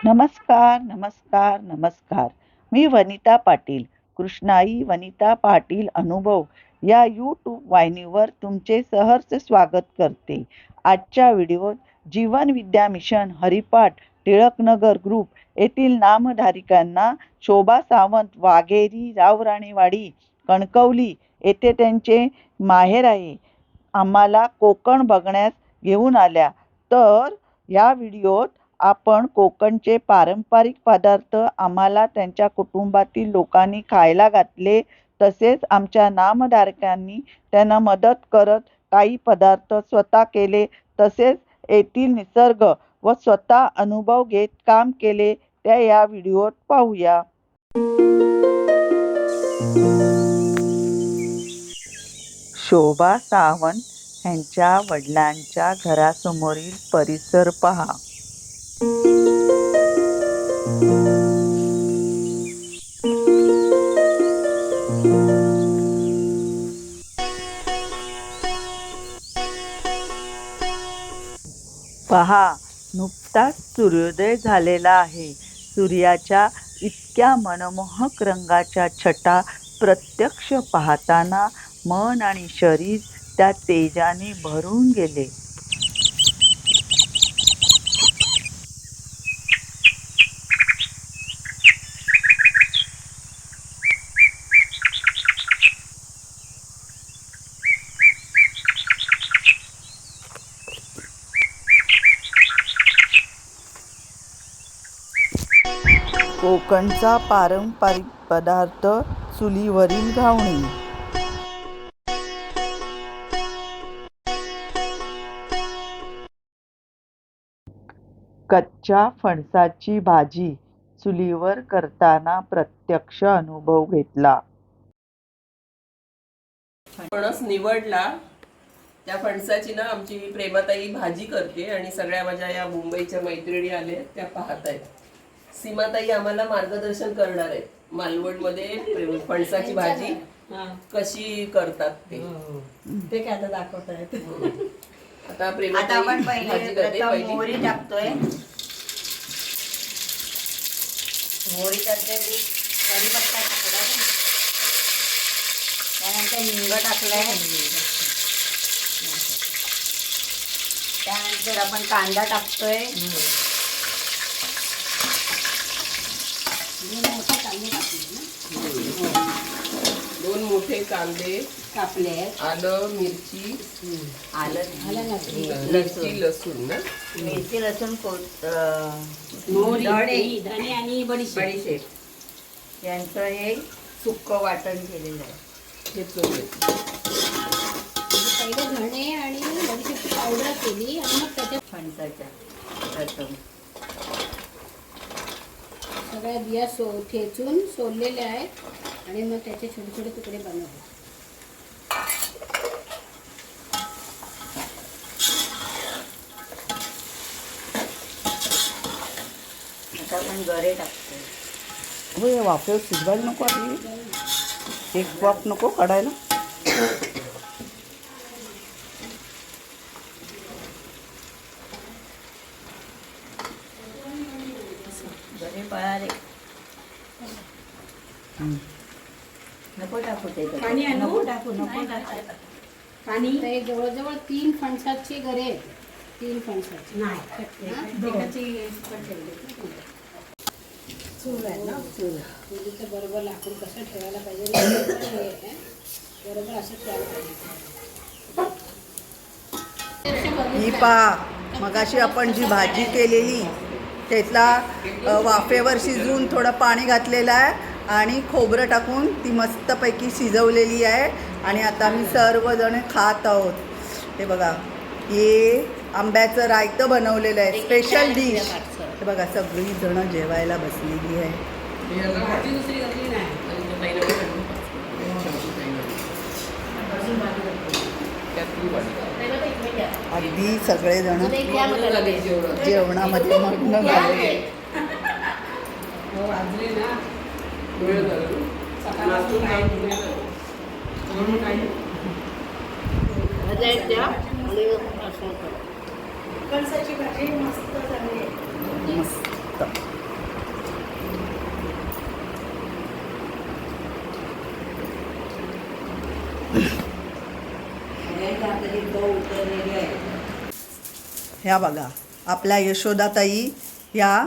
नमस्कार, नमस्कार, नमस्कार. मी वनिता पाटील. कृष्णाई वनिता पाटील अनुभव या यूट्यूब वाहिनीवर तुमचे सहर्ष स्वागत करते. आजच्या व्हिडिओत जीवन विद्या मिशन हरिपाठ टिळकनगर ग्रुप येथील नामधारकांना शोभा सावंत वाघेरी रावराणेवाडी कणकवली येथे त्यांचे माहेर आहे, आम्हाला कोकण बघण्यास घेऊन आल्या. तर या व्हिडिओत आपण कोकणचे पारंपरिक पदार्थ आम्हाला त्यांच्या कुटुंबातील लोकांनी खायला घातले, तसेच आमच्या नामधारकांनी त्यांना मदत करत काही पदार्थ स्वतः केले, तसेच येथील निसर्ग व स्वतः अनुभव घेत काम केले त्या या व्हिडिओत पाहूया. शोभा सावंत यांच्या वडिलांच्या घरासमोरील परिसर पहा. पहा, नुकताच सूर्योदय झालेला आहे. सूर्याच्या इतक्या मनमोहक रंगाच्या छटा प्रत्यक्ष पाहताना मन आणि शरीर त्या तेजाने भरून गेले. कोकणचा पारंपरिक पदार्थ चुलीवरील घावणी. कच्च्या फणसाची भाजी चुलीवर करताना प्रत्यक्ष अनुभव घेतला. फणस निवडला, त्या फणसाची ना आमची प्रेमाताई भाजी करते आणि सगळ्या माझ्या या मुंबईच्या मैत्रिणी आल्या त्या पाहत आहेत. सीमाताई आम्हाला मार्गदर्शन करणार आहेत, मालवणमध्ये फणसाची भाजी कशी करतात ते काय आता दाखवत आहेत. आता आता आपण पहिले मोहरी टाकतोय. मोहरी करते, कढीपत्ता टाकलाय, त्यानंतर हिंग टाकलाय, त्यानंतर आपण कांदा टाकतोय. दोन मोठे कांदे कापले, आलं मिरची, मिरची लसूण ना, मिरची लसूण, धणे आणि बडीशेप यांचं हे सुक्क वाटण केलेलं आहे. हे चोळे पहिले धणे आणि बडीशेपची पावडर केली आणि मग त्याच्या फणसाच्या प्रथम सगळ्या बिया ठेचून सोललेल्या आहेत आणि मग त्याचे छोटे छोटे तुकडे बनवले. आता आपण गरे टाकतो. हो, वाफेवर शिजवायला नको, आपली एक वाफ नको काढायला. गरे पळाले नको टाकू ते, पाणी आणू? नको टाकू, नको टाकू. आणि ते जवळजवळ 3 फणसाचे गरे आहेत. 3 फणसाचे चुलीचं बरोबर लाकूड कसं ठेवायला पाहिजे, बरोबर असं ठेवायला पाहिजे. ही पहा, मगाशी आपण जी भाजी केलेली त्यातला वाफेवर शिजवून थोडं पाणी घातलेलं आहे आणि खोबरं टाकून ती मस्तपैकी शिजवलेली आहे. आणि आता मी सर्वजण खात आहोत. हे बघा, हे आंब्याचं रायतं बनवलेलं आहे, स्पेशल डिश. हे बघा, सगळी जण जेवायला बसलेली आहे. अगदी सगळेजण जेवणामध्ये मग्न झाले. कणसाची भाजी मस्त झाली. मस्त. ह्या बघा आपल्या यशोदाताई ह्या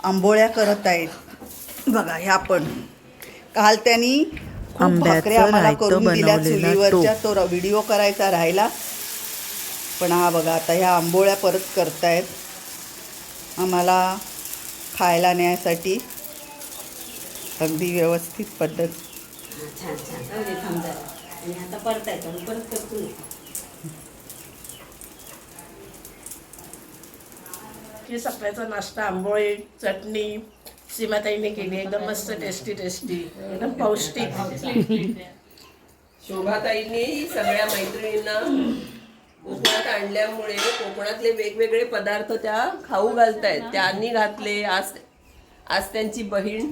आंबोळ्या करत आहेत बघा. ह्या पण काल त्यांनी खूप भाकऱ्या आम्हाला करून दिल्या चुलीवरच्या. तो व्हिडिओ करायचा राहिला, पण हा बघा आता ह्या आंबोळ्या परत करतायत आम्हाला खायला न्यायसाठी. अगदी व्यवस्थित पद्धत. छान छान जाऊ दे, थांब जरा. आणि आता परतायचं आणि परत करतो. हे सकाळचा नाश्ता आंबोळी चटणी सीमाताईने केली, एकदम मस्त टेस्टी एकदम पौष्टिक. शोभाताईंनी सगळ्या मैत्रिणींना कोकणात आणल्यामुळे कोकणातले वेगवेगळे पदार्थ त्या खाऊ घालतायत. त्यांनी घातले. आज त्यांची बहीण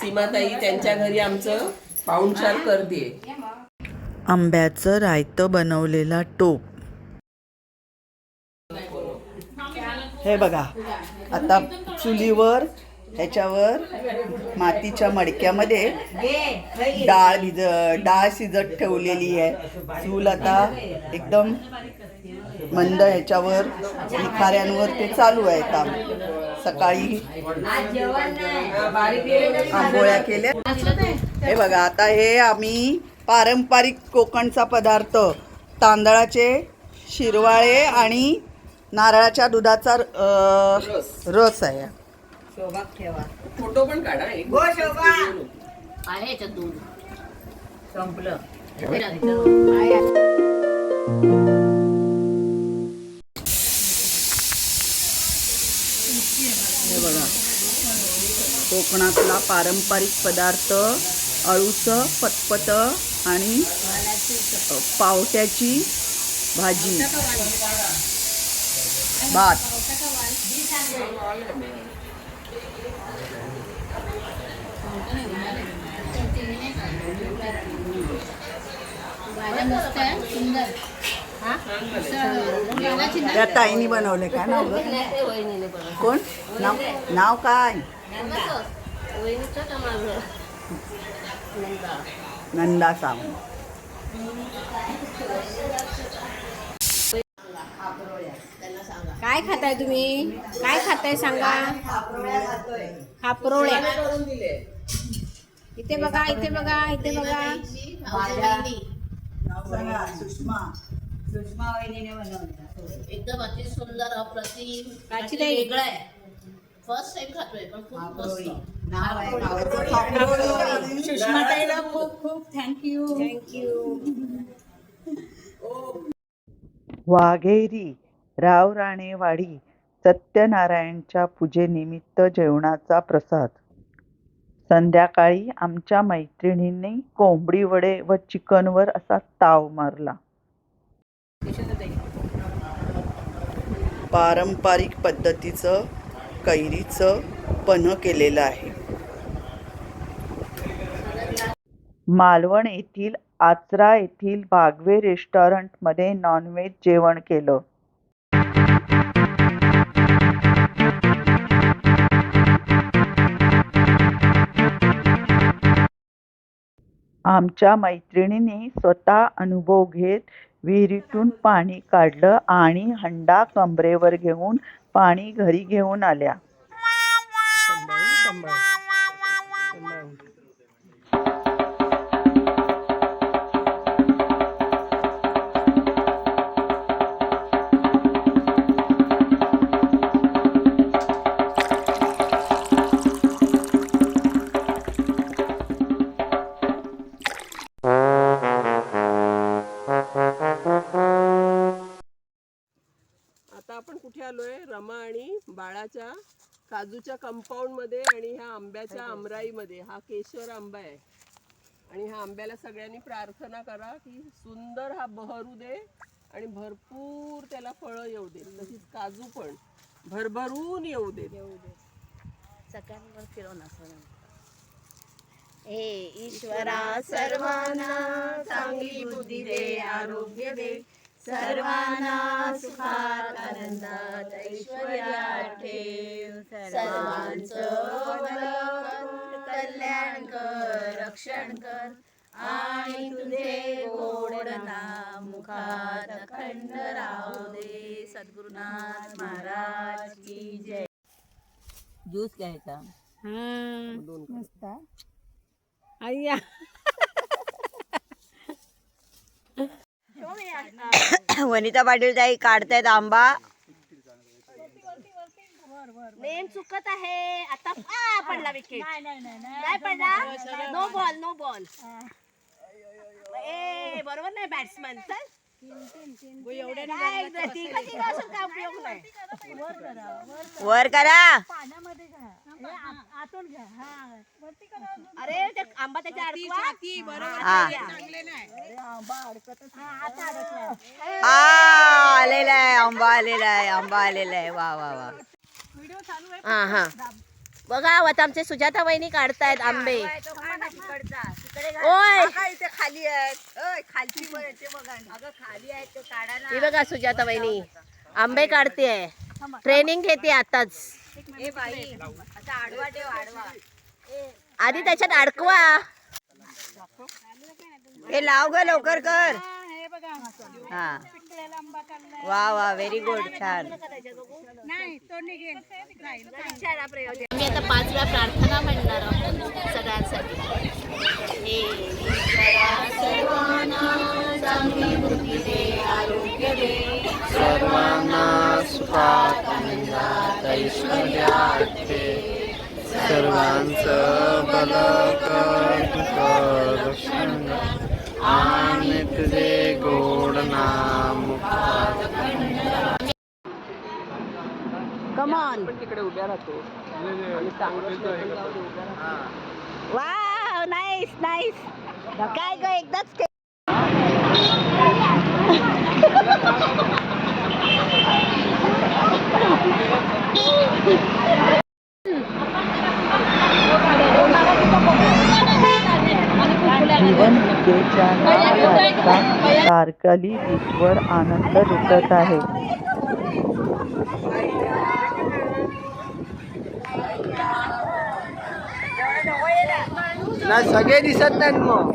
सीमाताई त्यांच्या घरी आमचं पाहुणचार करते. आंब्याचं रायतं बनवलेला टोप. हे बघा आता चुलीवर ह्याच्यावर मातीच्या मडक्यामध्ये डाळ शिजत ठेवलेली आहे. चूल आता एकदम मंद ह्याच्यावर निखाऱ्यांवर ते चालू आहे काम. सकाळी आंबोळ्या केल्या. हे बघा आता हे आम्ही पारंपरिक कोकणचा पदार्थ तांदळाचे शिरवाळे आणि नारळाच्या दुधाचा रस आहे. फोटो पण काढा एक. आहे याच्यात दूध संपलं. हे बघा कोकणातला पारंपरिक पदार्थ अळूचं पतपत आणि पावट्याची भाजी भात. त्या ताईनी बनवले काय नाव गं? कोण नाव काय? नंदा सावंत. काय खाताय तुम्ही? काय खाताय सांगा. खापरोळ्या. इथे बघा, इथे बघा, इथे बघा. सुषमा वहिनीने बनवलं. एकदम अति सुंदर अप्रतिम काची ताई? वेगळं आहे. फर्स्ट टाइम खातोय पण खूप मस्त. सुषमाताईला खूप खूप थँक्यू. वाघेरी राव राणेवाडी सत्यनारायणच्या पूजेनिमित्त जेवणाचा प्रसाद. संध्याकाळी आमच्या मैत्रिणींनी कोंबडी वडे व चिकनवर असा ताव मारला. पारंपरिक पद्धतीचं कैरीचं पन्ह केलेलं आहे. मालवण येथील आचरा येथील बागवे रेस्टॉरंटमध्ये नॉनव्हेज जेवण केलं. आमच्या मैत्रिणींनी स्वतः अनुभव घेत विहिरीतून पाणी काढलं आणि हंडा कमरेवर घेऊन पाणी घरी घेऊन आल्या. आता आपण कुठे आलोय? रमा आणि बाळाच्या काजूच्या कंपाऊंड मध्ये आणि ह्या आंब्याच्या आमराईमध्ये. हा केशर आंबा आहे आणि ह्या आंब्याला सगळ्यांनी प्रार्थना करा की सुंदर हा बहरू दे आणि भरपूर त्याला फळं येऊ दे. तशीच काजू पण भरभरून येऊ दे. सगळ्यांवर फिरवून असं. हे ईश्वरा सर्वांना चांगली बुद्धी दे, आरोग्य दे, सर्वांना सुखात आनंदात ऐश्वर्यात ठेव, सर्वांचं भलं कर, कल्याण कर, रक्षण कर, आणि तुझे गोड नाम मुखात अखंड राहू दे. सद्गुरुनाथ महाराज की जय. ज्यूस घ्यायचा. मस्त अय्या वनिता पाटील ताई काढतायत आंबा. नेम चुकत आहे आता. पडला विकेट. नाही पडला. No ball no ball. ए बरोबर नाही बॅट्समन. चल वर करा. अरे ते आंबा त्याच्या अडकवा. आलेला आहे आंबा आलेला आहे आंबा आलेला आहे. वा वा वा. हा हा बघा आता आमचे सुजाता वहिनी काढतायत आंबे. ओय खाली आहेत खालची खाली आहेत ही बघा सुजाता वहिनी आंबे काढते. ट्रेनिंग घेते आताच. आधी त्याच्यात अडकवा. हे लाव ग लवकर कर. हा वा वा व्हेरी गुड छान. आम्ही आता 5 वेळा प्रार्थना म्हणणार आहोत सगळ्यांसाठी. हे सर्वांना चांगली बुद्धी दे, आरोग्य दे, सर्वांना सुखात आनंदात ऐश्वर्यात ठे. सर्वांचं भलं कर रक्षण आणि तुझे गोड नाम मुखात. Come on. तिकडे उभ्या राहतो. Wow nice nice. काय ग एकदाच जीवनविद्येच्या नावाचा तारकली बीचवर आनंद लुटत आहे. ना सगळे दिसत नाहीत मग.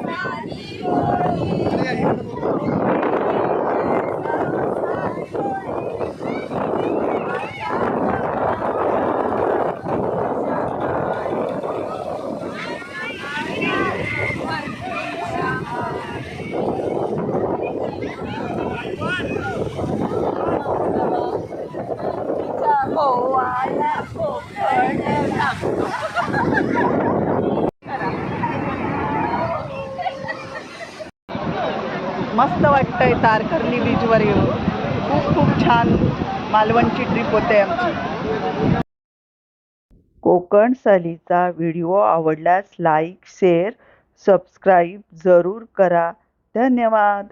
मस्त वाटतंय तारकर्ली बीचवर येऊन. खूप खूप छान मालवणची ट्रिप होते आमची. कोकण सहलीचा व्हिडिओ आवडल्यास लाईक शेअर सबस्क्राईब जरूर करा. धन्यवाद.